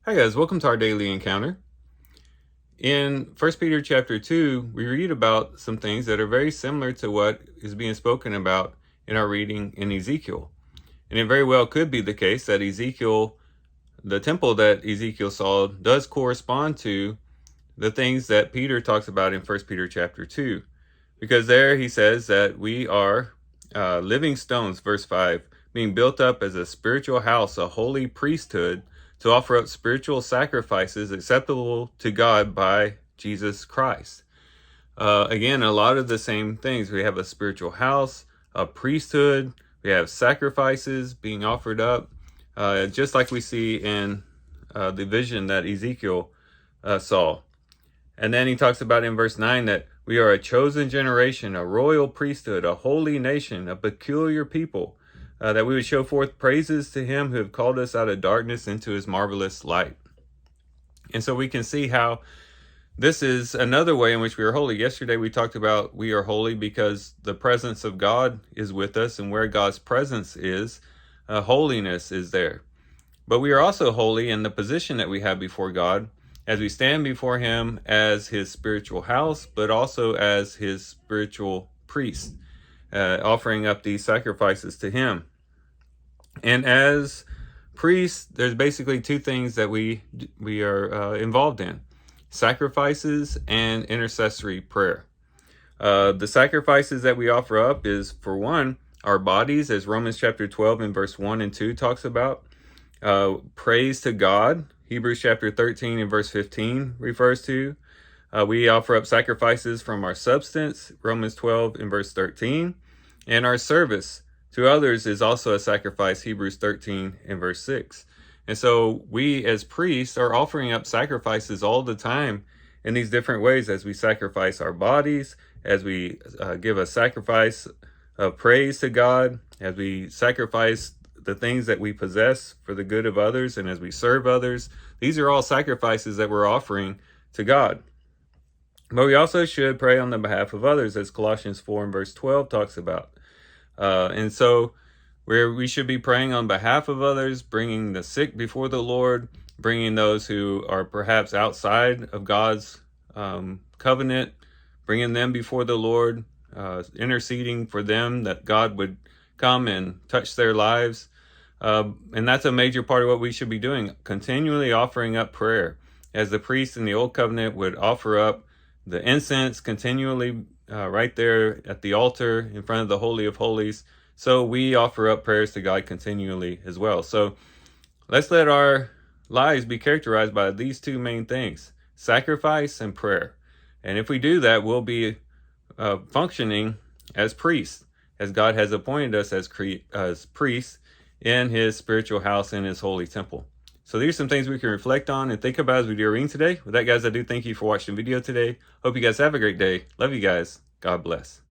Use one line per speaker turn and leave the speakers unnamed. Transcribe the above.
Hi guys, welcome to our daily encounter. In 1 Peter chapter 2, we read about some things that are very similar to what is being spoken about in our reading in Ezekiel. And it very well could be the case that Ezekiel, the temple that Ezekiel saw, does correspond to the things that Peter talks about in 1 Peter chapter 2. Because there he says that we are living stones, verse 5, being built up as a spiritual house, a holy priesthood, to offer up spiritual sacrifices acceptable to God by Jesus Christ. Again, a lot of the same things. We have a spiritual house, a priesthood, we have sacrifices being offered up, just like we see in the vision that Ezekiel saw. And then he talks about in verse 9 that we are a chosen generation, a royal priesthood, a holy nation, a peculiar people, that we would show forth praises to him who have called us out of darkness into his marvelous light. And so we can see how this is another way in which we are holy. Yesterday we talked about we are holy because the presence of God is with us, and where God's presence is, holiness is there. But we are also holy in the position that we have before God, as we stand before him as his spiritual house, but also as his spiritual priest, offering up these sacrifices to him. And as priests, there's basically two things that we are involved in: sacrifices and intercessory prayer. The sacrifices that we offer up is, for one, our bodies, as Romans chapter 12 and verse 1 and 2 talks about. Praise to God, Hebrews chapter 13 and verse 15 refers to. We offer up sacrifices from our substance, Romans 12 and verse 13. And our service to others is also a sacrifice, Hebrews 13 and verse 6. And so we as priests are offering up sacrifices all the time in these different ways, as we sacrifice our bodies, as we give a sacrifice of praise to God, as we sacrifice the things that we possess for the good of others, and as we serve others. These are all sacrifices that we're offering to God. But we also should pray on the behalf of others, as Colossians 4 and verse 12 talks about. And so we should be praying on behalf of others, bringing the sick before the Lord, bringing those who are perhaps outside of God's covenant, bringing them before the Lord, interceding for them that God would come and touch their lives. And that's a major part of what we should be doing, continually offering up prayer. As the priest in the Old Covenant would offer up the incense continually right there at the altar in front of the Holy of Holies, so we offer up prayers to God continually as well. So let's let our lives be characterized by these two main things: sacrifice and prayer. And if we do that, we'll be functioning as priests, as God has appointed us as priests in his spiritual house, in his holy temple. So these are some things we can reflect on and think about as we do our reading today. With that, guys, I do thank you for watching the video today. Hope you guys have a great day. Love you guys. God bless.